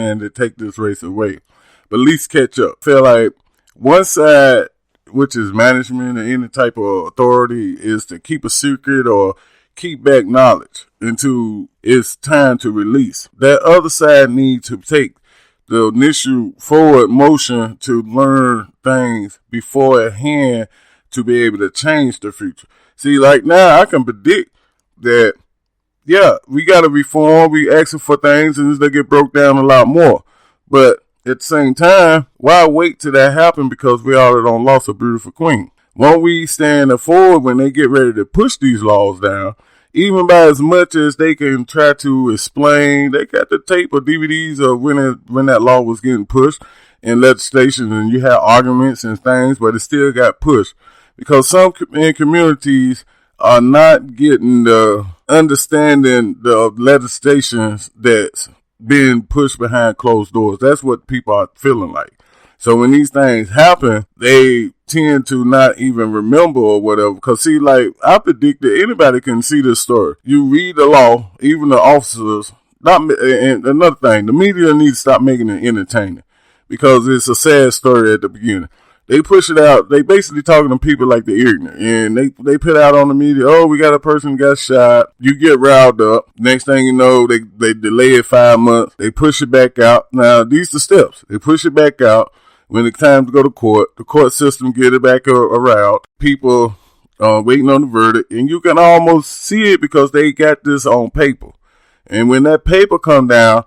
and to take this race away, but at least catch up. Feel like one side, which is management or any type of authority, is to keep a secret or keep back knowledge until it's time to release. That other side needs to take the initial forward motion to learn things before at hand to be able to change the future. See, like now I can predict that, yeah, we got to reform. We asking for things and they get broke down a lot more. But at the same time, why wait till that happen? Because we already done lost a beautiful queen. Won't we stand forward when they get ready to push these laws down? Even by as much as they can try to explain, they got the tape or DVDs of when that law was getting pushed in legislation, and you had arguments and things, but it still got pushed because some in communities are not getting the understanding the legislations that's being pushed behind closed doors. That's what people are feeling like. So when these things happen, they tend to not even remember or whatever. Because see, like, I predict that anybody can see this story. You read the law, even the officers. And another thing, the media needs to stop making it entertaining because it's a sad story at the beginning. They push it out. They basically talking to people like they're ignorant. And they put out on the media, oh, we got a person who got shot. You get riled up. Next thing you know, they delay it 5 months. They push it back out. Now, these are the steps. They push it back out. When it's time to go to court, the court system get it back around. People waiting on the verdict. And you can almost see it because they got this on paper. And when that paper come down,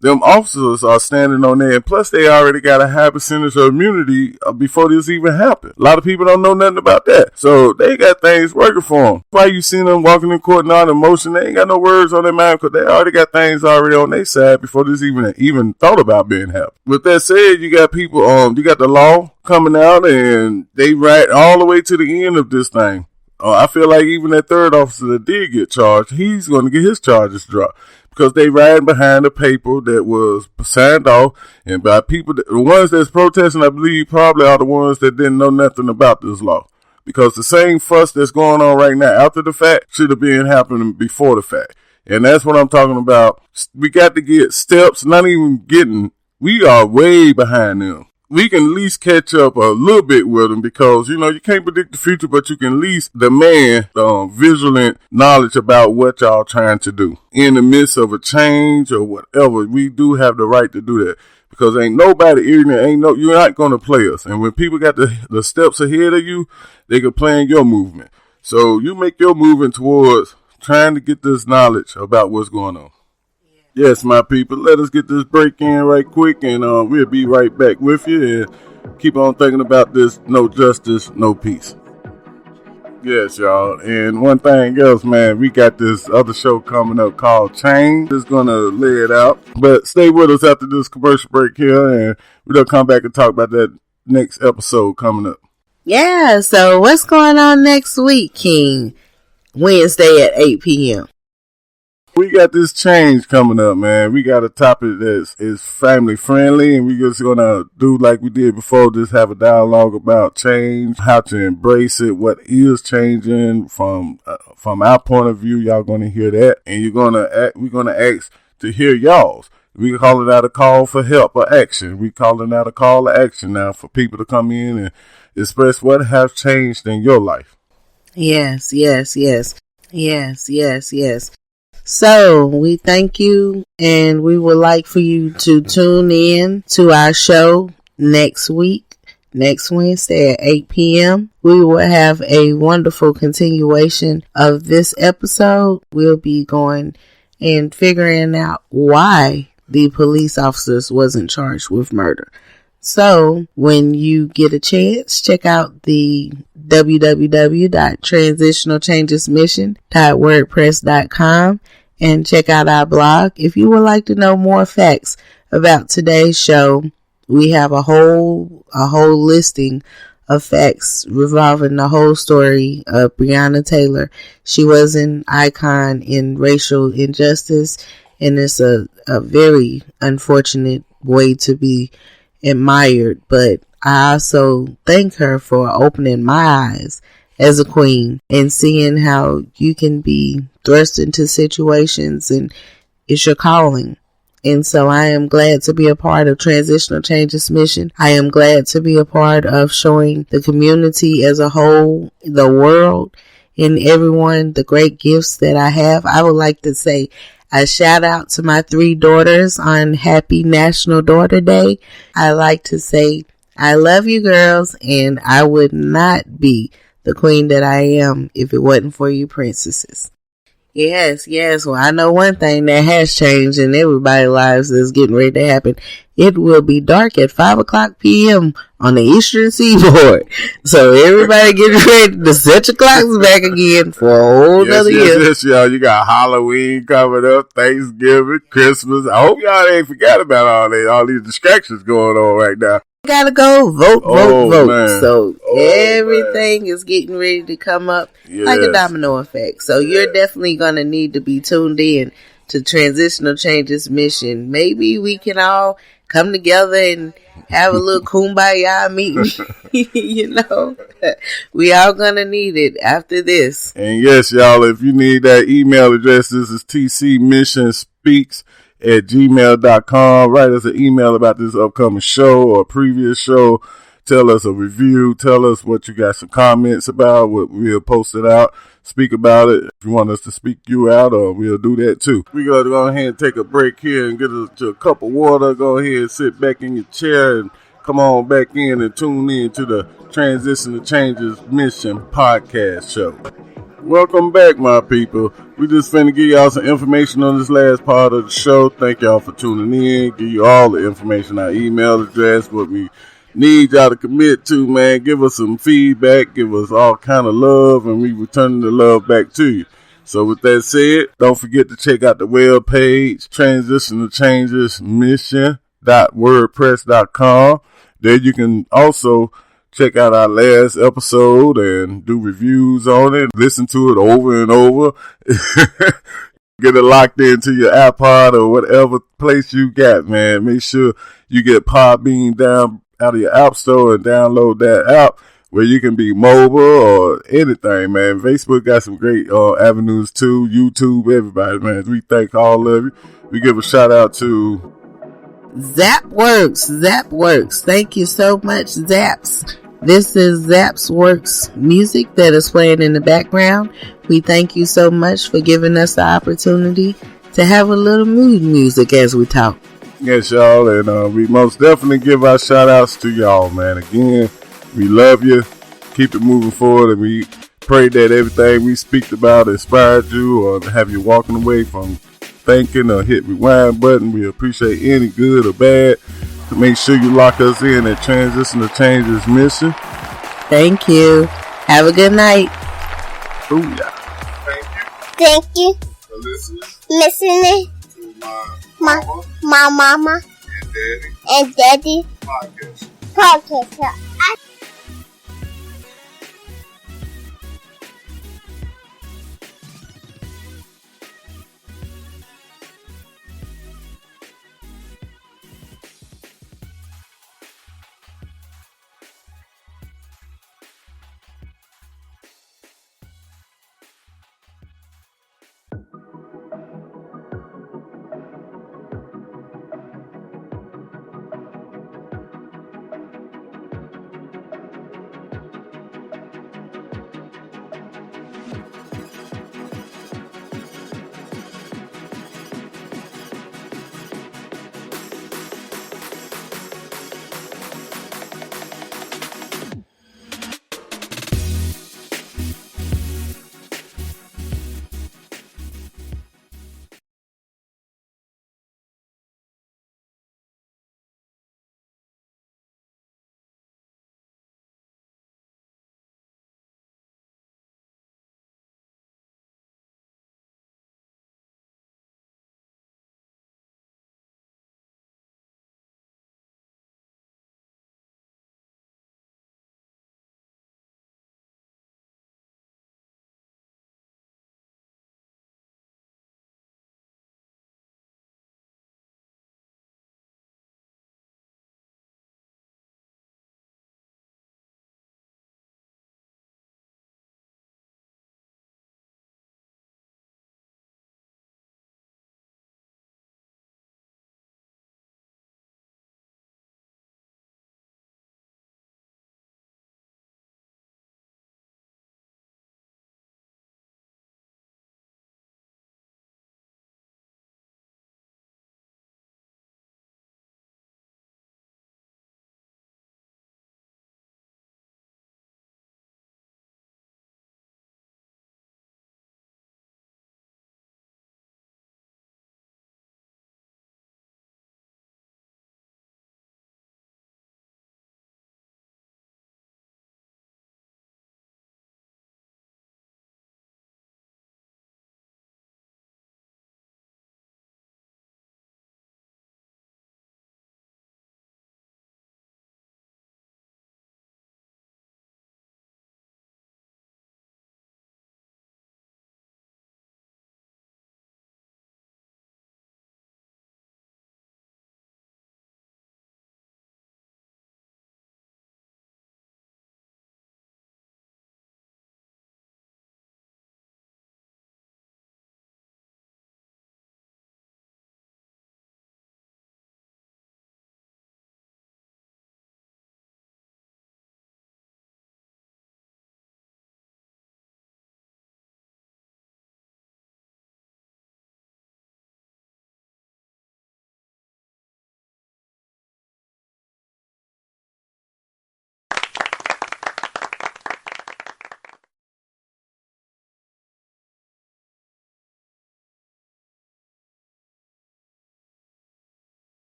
them officers are standing on there. And plus, they already got a high percentage of immunity before this even happened. A lot of people don't know nothing about that. So they got things working for them. Why you see them walking in court and all the emotion? They ain't got no words on their mind because they already got things already on their side before this even thought about being happened. With that said, you got people, you got the law coming out and they write all the way to the end of this thing. I feel like even that third officer that did get charged, he's going to get his charges dropped. Because they riding behind a paper that was signed off and by people, the ones that's protesting, I believe, probably are the ones that didn't know nothing about this law. Because the same fuss that's going on right now after the fact should have been happening before the fact. And that's what I'm talking about. We got to get steps, not even getting, we are way behind them. We can at least catch up a little bit with them because, you know, you can't predict the future, but you can at least demand vigilant knowledge about what y'all trying to do. In the midst of a change or whatever, we do have the right to do that because ain't nobody ignorant, you're not going to play us. And when people got the steps ahead of you, they can plan your movement. So you make your movement towards trying to get this knowledge about what's going on. Yes, my people, let us get this break in right quick, and we'll be right back with you, and keep on thinking about this, no justice, no peace. Yes, y'all, and one thing else, man, we got this other show coming up called Change. Just going to lay it out, but stay with us after this commercial break here, and we're going to come back and talk about that next episode coming up. Yeah, so what's going on next week, King? Wednesday at 8 p.m. We got this change coming up, man. We got a topic that is family friendly, and we just gonna do like we did before, just have a dialogue about change, how to embrace it, what is changing from our point of view. Y'all gonna hear that, and we're gonna ask to hear y'all's. We call it out a call for help or action. We calling out a call to action now for people to come in and express what has changed in your life. Yes. So we thank you, and we would like for you to tune in to our show next week, next Wednesday at 8 p.m. We will have a wonderful continuation of this episode. We'll be going and figuring out why the police officers wasn't charged with murder. So when you get a chance, check out the www.transitionalchangesmission.wordpress.com and check out our blog. If you would like to know more facts about today's show, we have a whole listing of facts revolving the whole story of Breonna Taylor. She was an icon in racial injustice, and it's a very unfortunate way to be admired, but I also thank her for opening my eyes as a queen and seeing how you can be thrust into situations and it's your calling. And so I am glad to be a part of Transitional Changes mission. I am glad to be a part of showing the community as a whole, the world, and everyone the great gifts that I have. I would like to say a shout out to my 3 daughters on Happy National Daughter Day. I like to say I love you girls, and I would not be the queen that I am if it wasn't for you princesses. Yes. Well, I know one thing that has changed in everybody's lives that's getting ready to happen. It will be dark at 5:00 p.m. on the Eastern Seaboard. So everybody get ready to set your clocks back again for a whole nother year. Yes, y'all. You got Halloween coming up, Thanksgiving, Christmas. I hope y'all ain't forgot about all these distractions going on right now. Gotta go vote. Man. So everything is getting ready to come up like a domino effect. So you're definitely gonna need to be tuned in to Transitional Changes mission. Maybe we can all come together and have a little kumbaya meeting. We all gonna need it after this. And yes, y'all, if you need that email address, this is tcmissionspeaks@gmail.com. Write us an email about this upcoming show or previous show. Tell us a review. Tell us what you got some comments about, what we'll post it out. Speak about it. If you want us to speak you out, or we'll do that too. We're going to go ahead and take a break here and get a cup of water. Go ahead and sit back in your chair and come on back in and tune in to the Transitional Changes Mission podcast show. Welcome back, my people. We just finna give y'all some information on this last part of the show. Thank y'all for tuning in. Give you all the information, our email address, what we need y'all to commit to, man. Give us some feedback. Give us all kind of love, and we returning the love back to you. So with that said, don't forget to check out the web page, transitionalchangesmission.wordpress.com. There you can also check out our last episode and do reviews on it. Listen to it over and over. Get it locked into your iPod or whatever place you got, man. Make sure you get Podbean down out of your app store and download that app where you can be mobile or anything, man. Facebook got some great avenues too. YouTube, everybody, man. We thank all of you. We give a shout out to Zapworks. Thank you so much, Zaps. This is Zapworks music that is playing in the background. We thank you so much for giving us the opportunity to have a little mood music as we talk. Yes, y'all, and we most definitely give our shout outs to y'all, man. Again, we love you. Keep it moving forward, and we pray that everything we speak about inspired you or have you walking away from thinking or hit rewind button. We appreciate any good or bad. Make sure you lock us in at Transitional Changes Mission. Thank you. Have a good night. Booyah. Thank you For listening to my mama and daddy podcast.